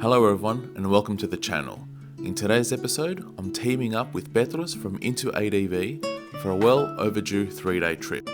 Hello everyone and welcome to the channel. In today's episode, I'm teaming up with Petros from Into ADV for a well overdue 3-day trip.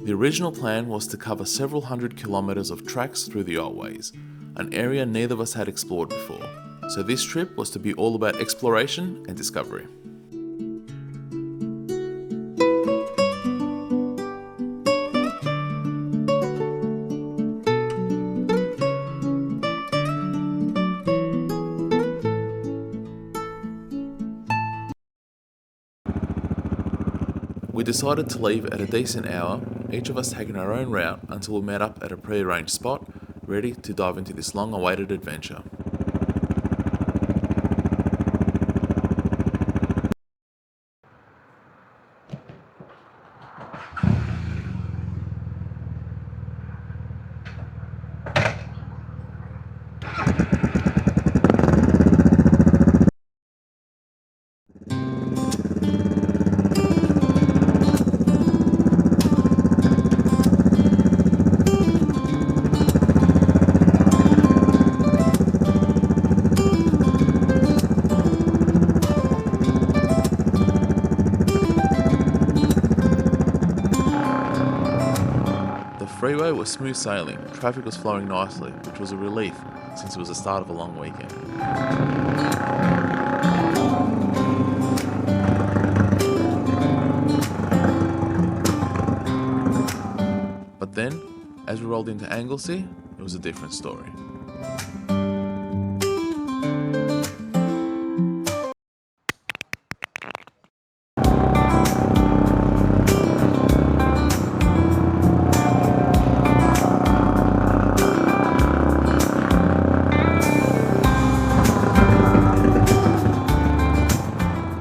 The original plan was to cover several hundred kilometers of tracks through the Otways, an area neither of us had explored before. So this trip was to be all about exploration and discovery. We decided to leave at a decent hour, each of us taking our own route until we met up at a pre-arranged spot, ready to dive into this long-awaited adventure. The freeway was smooth sailing, traffic was flowing nicely, which was a relief since it was the start of a long weekend. But then, as we rolled into Anglesey, it was a different story.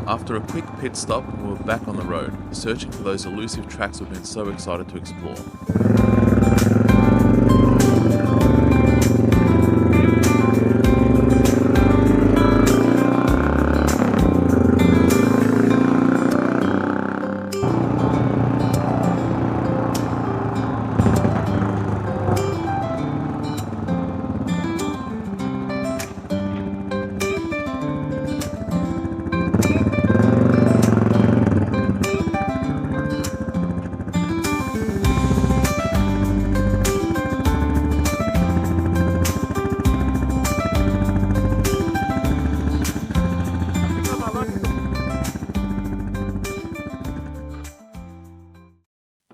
After a quick pit stop, we were back on the road, searching for those elusive tracks we've been so excited to explore.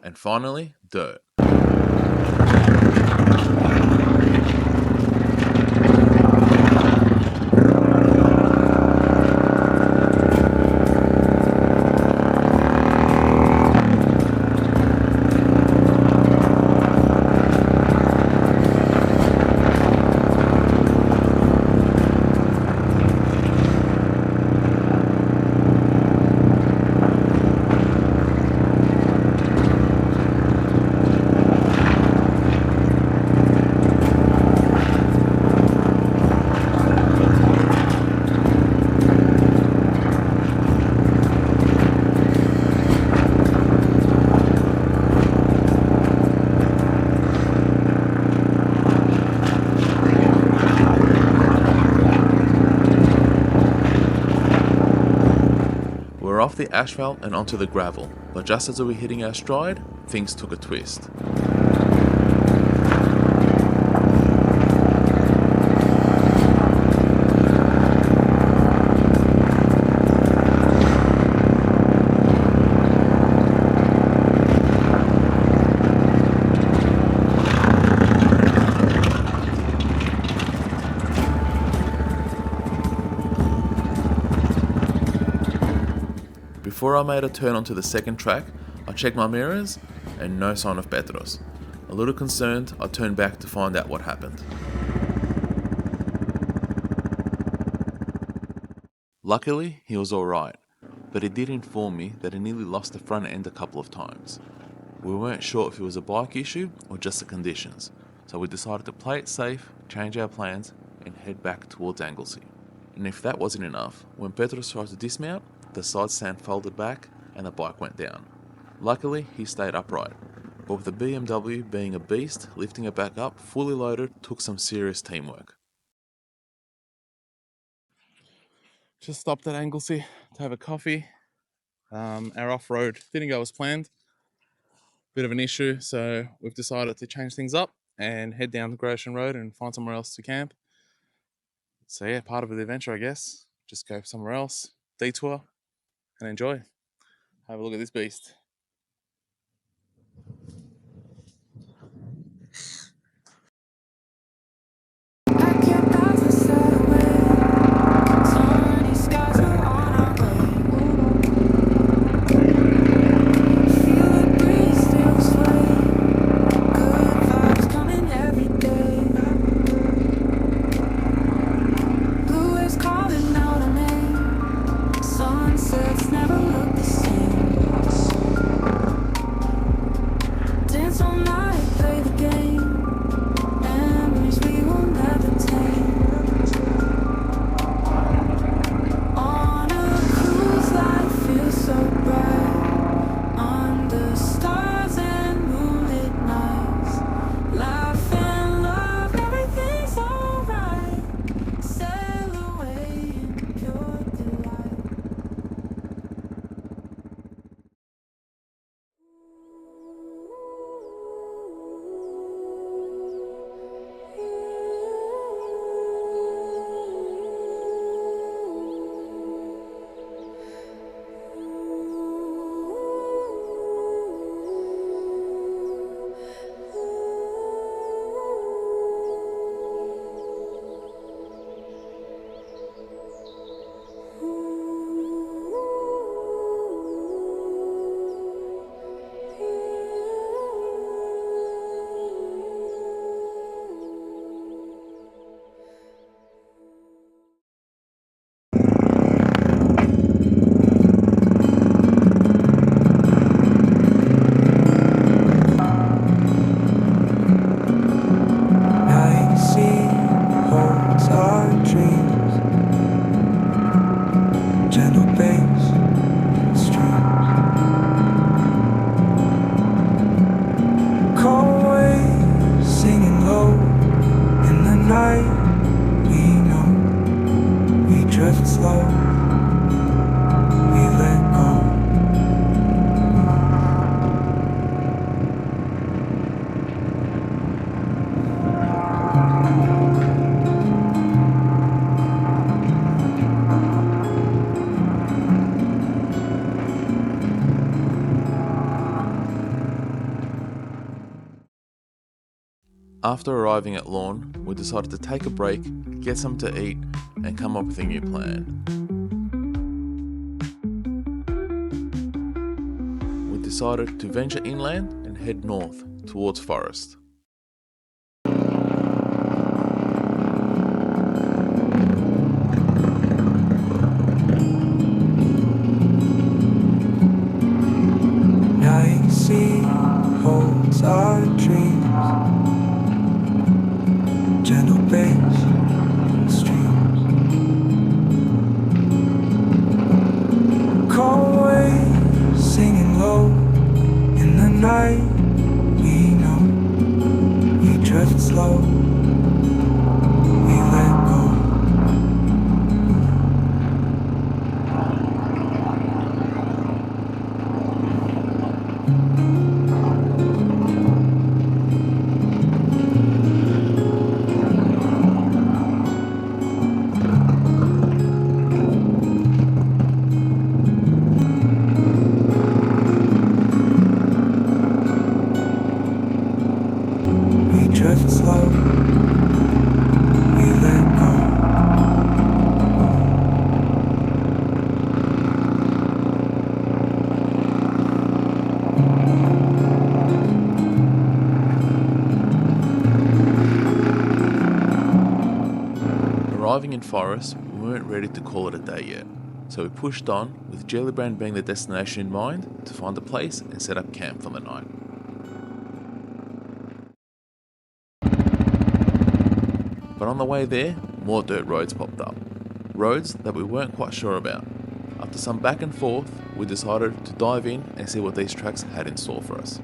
And finally, dirt. We were off the asphalt and onto the gravel, but just as we were hitting our stride, things took a twist. Before I made a turn onto the second track, I checked my mirrors and no sign of Petros. A little concerned, I turned back to find out what happened. Luckily, he was alright, but he did inform me that he nearly lost the front end a couple of times. We weren't sure if it was a bike issue or just the conditions, so we decided to play it safe, change our plans, and head back towards Anglesey. And if that wasn't enough, when Petros tried to dismount, the side stand folded back and the bike went down. Luckily, he stayed upright, but with the BMW being a beast, lifting it back up fully loaded took some serious teamwork. Just stopped at Anglesey to have a coffee. Our off-road didn't go as planned. Bit of an issue, so we've decided to change things up and head down the Groshen Road and find somewhere else to camp. So yeah, part of the adventure, I guess. Just go somewhere else, detour, and enjoy. Have a look at this beast. After arriving at Lorne, we decided to take a break, get something to eat, and come up with a new plan. We decided to venture inland and head north towards Forest. Night sea holds our dreams. Gentle bass streams, cold waves singing low in the night. We know we drift slow, we let go. Drift slow, we let go. Arriving in Forest, we weren't ready to call it a day yet, so we pushed on with Jellybrand being the destination in mind to find a place and set up camp for the night. But on the way there, more dirt roads popped up. Roads that we weren't quite sure about. After some back and forth, we decided to dive in and see what these tracks had in store for us.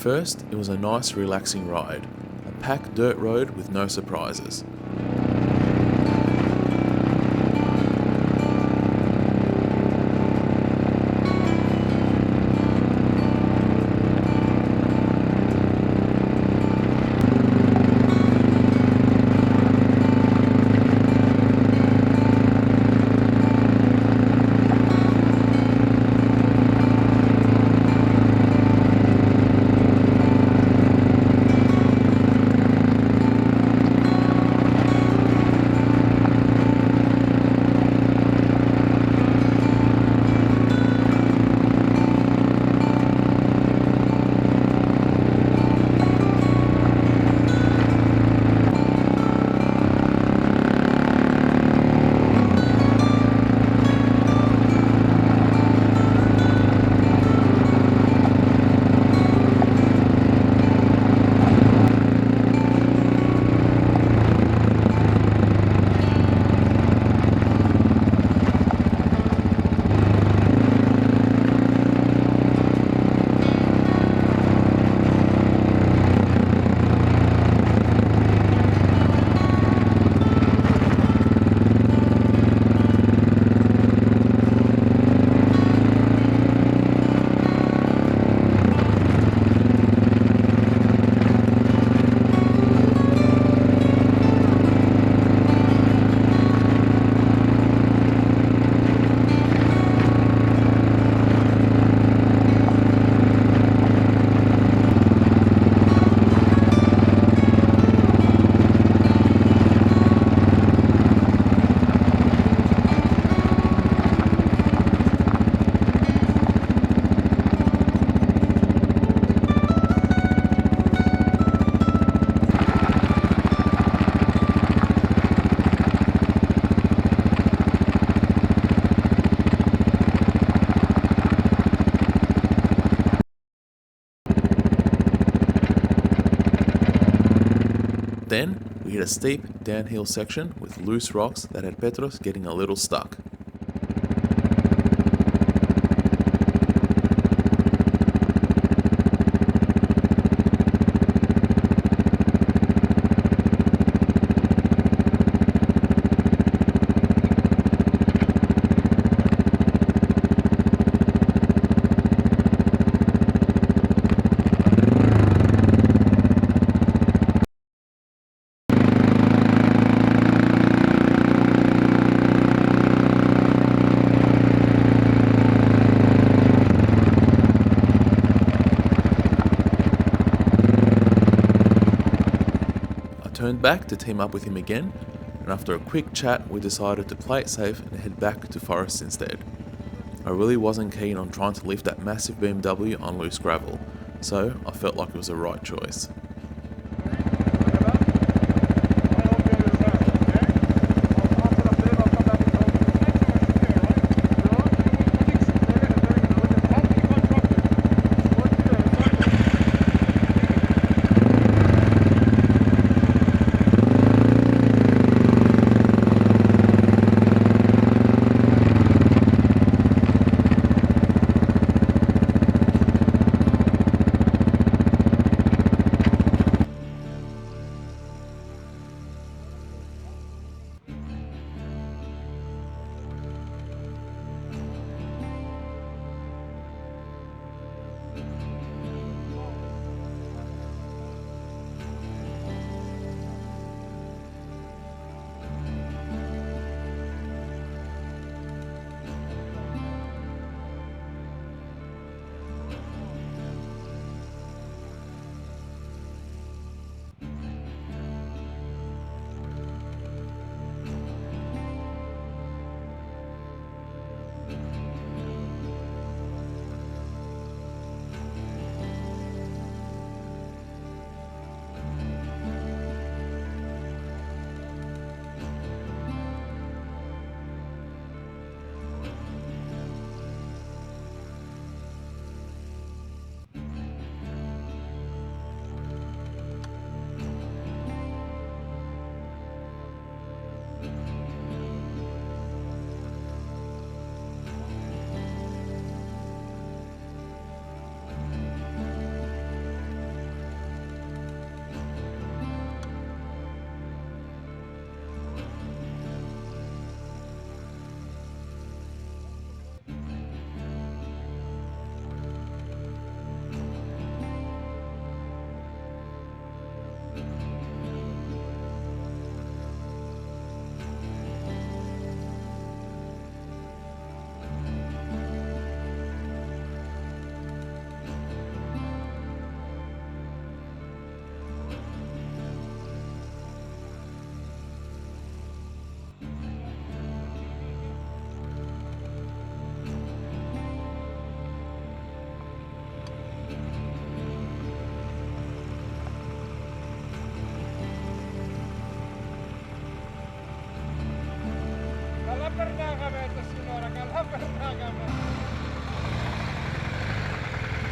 first, it was a nice relaxing ride, a packed dirt road with no surprises. Then, we hit a steep downhill section with loose rocks that had Petros getting a little stuck. Turned back to team up with him again, and after a quick chat we decided to play it safe and head back to forest instead. I really wasn't keen on trying to lift that massive BMW on loose gravel, so I felt like it was the right choice.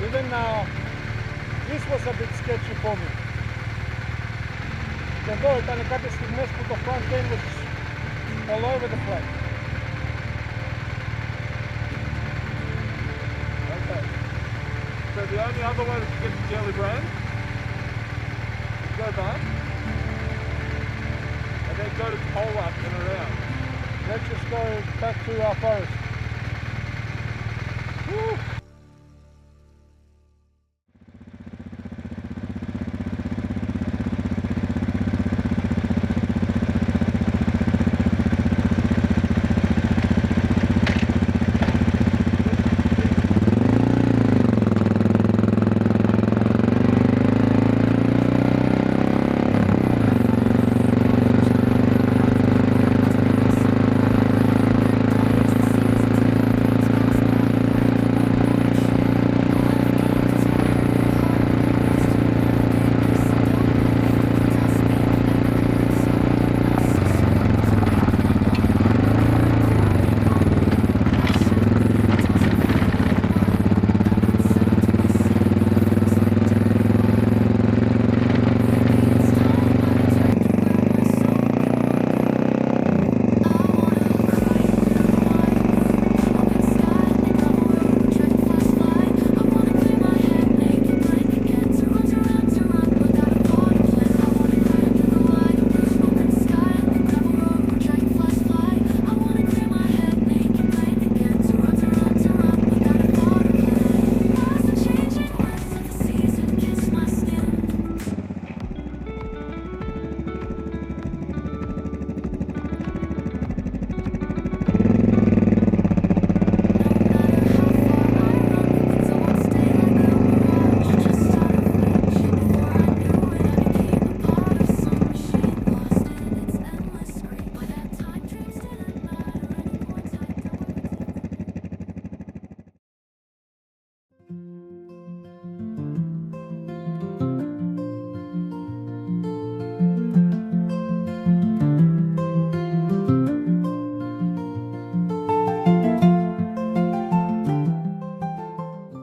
Even now, this was a bit sketchy for me. Και εδώ ήταν κάποιες στιγμές που το front end was all over the place. Okay. So the only other way to get to Jelly Brand is go back and then go to Polak and around. Let's just go back to our forest. Woo!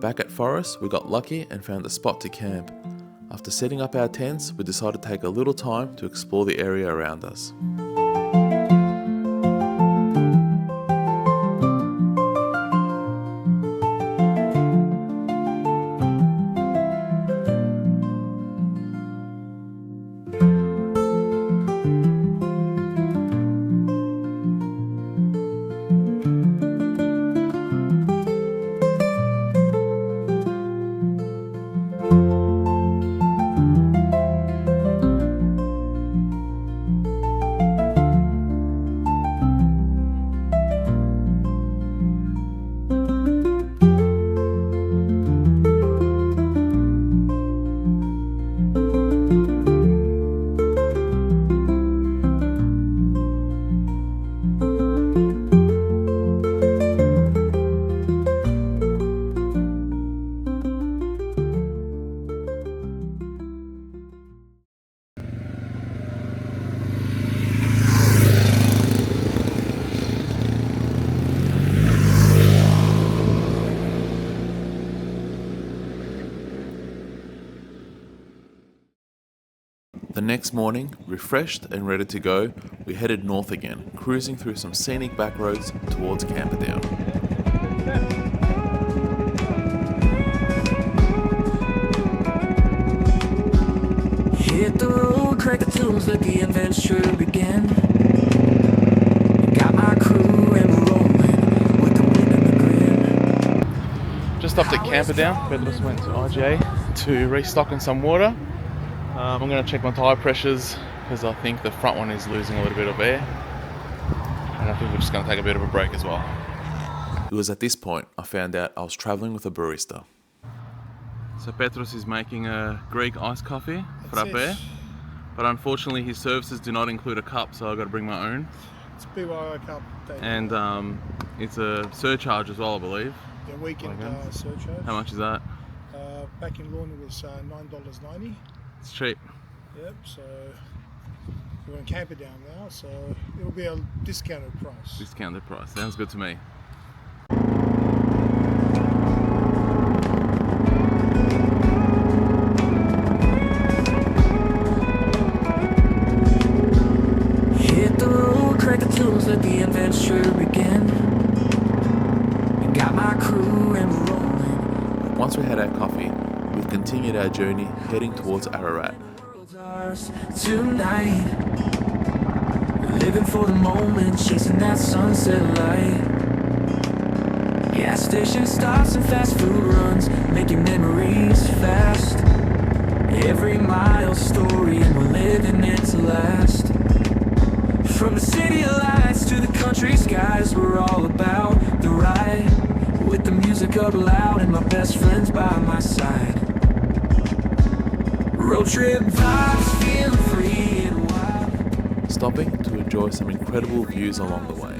Back at Forest, we got lucky and found a spot to camp. After setting up our tents, we decided to take a little time to explore the area around us. The next morning, refreshed and ready to go, we headed north again, cruising through some scenic back roads towards Camperdown. Hit the road, crack the tunes, let the adventure begin. Got my crew and we're rolling with the wind and the grin. Just stopped at Camperdown. Petros went to IGA to restock on some water. I'm going to check my tyre pressures because I think the front one is losing a little bit of air. And I think we're just going to take a bit of a break as well. It was at this point I found out I was travelling with a barista. So Petros is making a Greek iced coffee, frappe. But unfortunately his services do not include a cup, so I've got to bring my own. It's a BYO cup. And it's a surcharge as well, I believe. Yeah, weekend surcharge. How much is that? Back in Lorna was $9.90. It's cheap. Yep, so We're going to camp it down there, so it'll be a discounted price. Discounted price. Sounds good to me. Hit the road, crack the tunes, let the adventure begin. Got my crew and we're rolling. Once we had our coffee, we continued our journey heading towards Ararat. World's ours tonight. Living for the moment, chasing that sunset light. Gas station stops and fast food runs, making memories fast. Every mile's story and we're living it to last. From the city lights to the country skies, we're all about the ride. With the music up loud and my best friends by my side. Road trip vibes, feeling free and wild. Stopping to enjoy some incredible views along the way.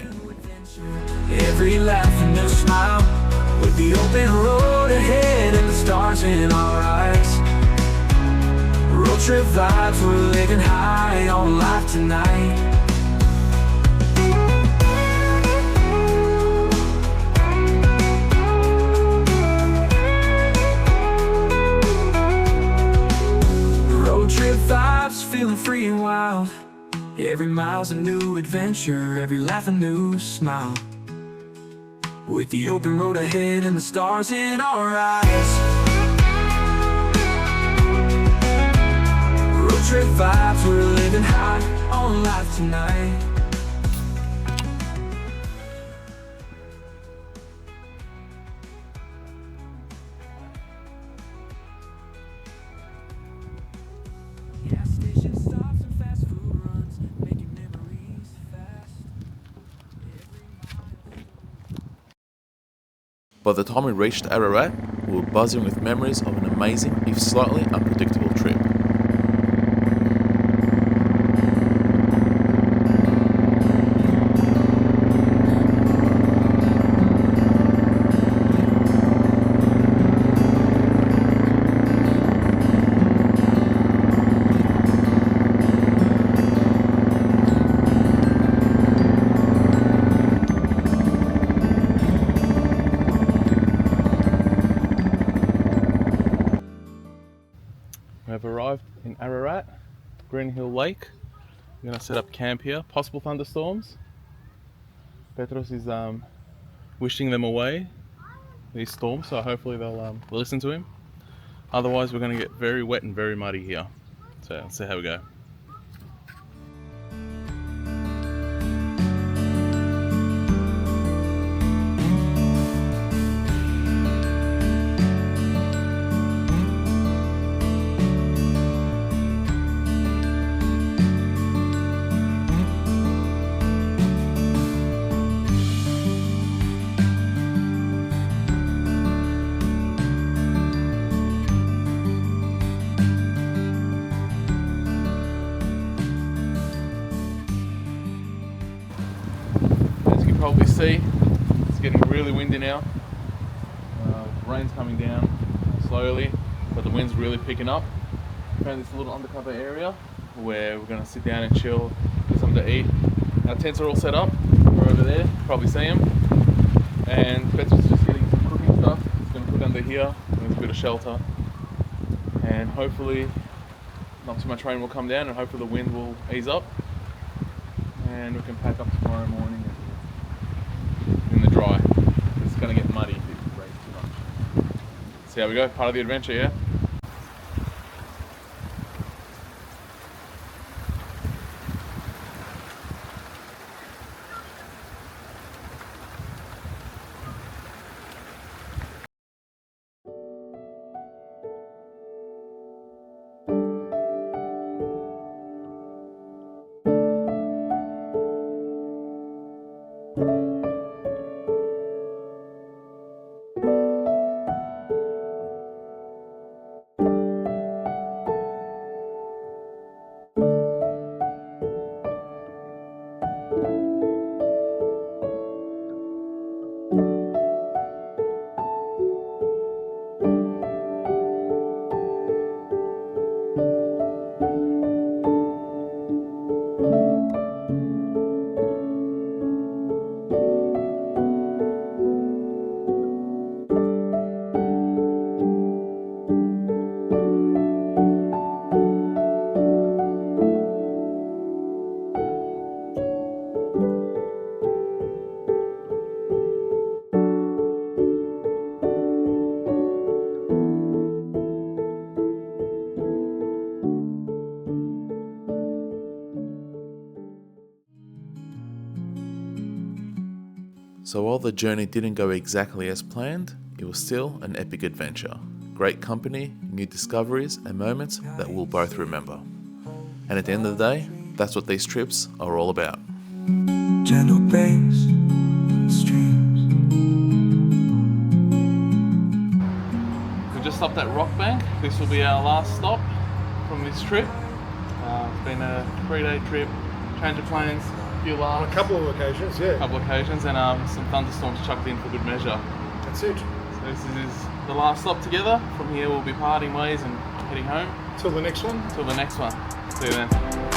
Every laugh and a smile, with the open road ahead and the stars in our eyes. Road trip vibes, we're living high on life tonight. Road trip vibes, feeling free and wild. Every mile's a new adventure, every laugh a new smile. With the open road ahead and the stars in our eyes. Road trip vibes, we're living high on life tonight. Gas station stops and fast food runs, making memories fast. By the time we reached Ararat, we were buzzing with memories of an amazing, if slightly unpredictable trip. We have arrived in Ararat, Green Hill Lake. We're going to set up camp here. Possible thunderstorms. Petros is wishing them away, these storms, so hopefully they'll listen to him. Otherwise we're going to get very wet and very muddy here. So let's see how we go. As you can probably see, it's getting really windy now. Rain's coming down slowly, but the wind's really picking up. Found this little undercover area where we're going to sit down and chill, get something to eat. Our tents are all set up. We're over there, probably see them. And Petros is just getting some cooking stuff. He's going to cook under here. There's a bit of shelter. And hopefully not too much rain will come down, and hopefully the wind will ease up. And we can pack up tomorrow morning in the dry. It's going to get muddy if it rains too much. See how we go? Part of the adventure, yeah? So while the journey didn't go exactly as planned, it was still an epic adventure. Great company, new discoveries, and moments that we'll both remember. And at the end of the day, that's what these trips are all about. Gentle bass, streams. We just stopped at Rock Bank. This will be our last stop from this trip. It's been a 3-day trip, change of plans, a few On laughs, a couple of occasions, yeah. couple occasions, and some thunderstorms chucked in for good measure. That's it. So this is the last stop together. From here we'll be parting ways and heading home. Till the next one. Till the next one. See you then.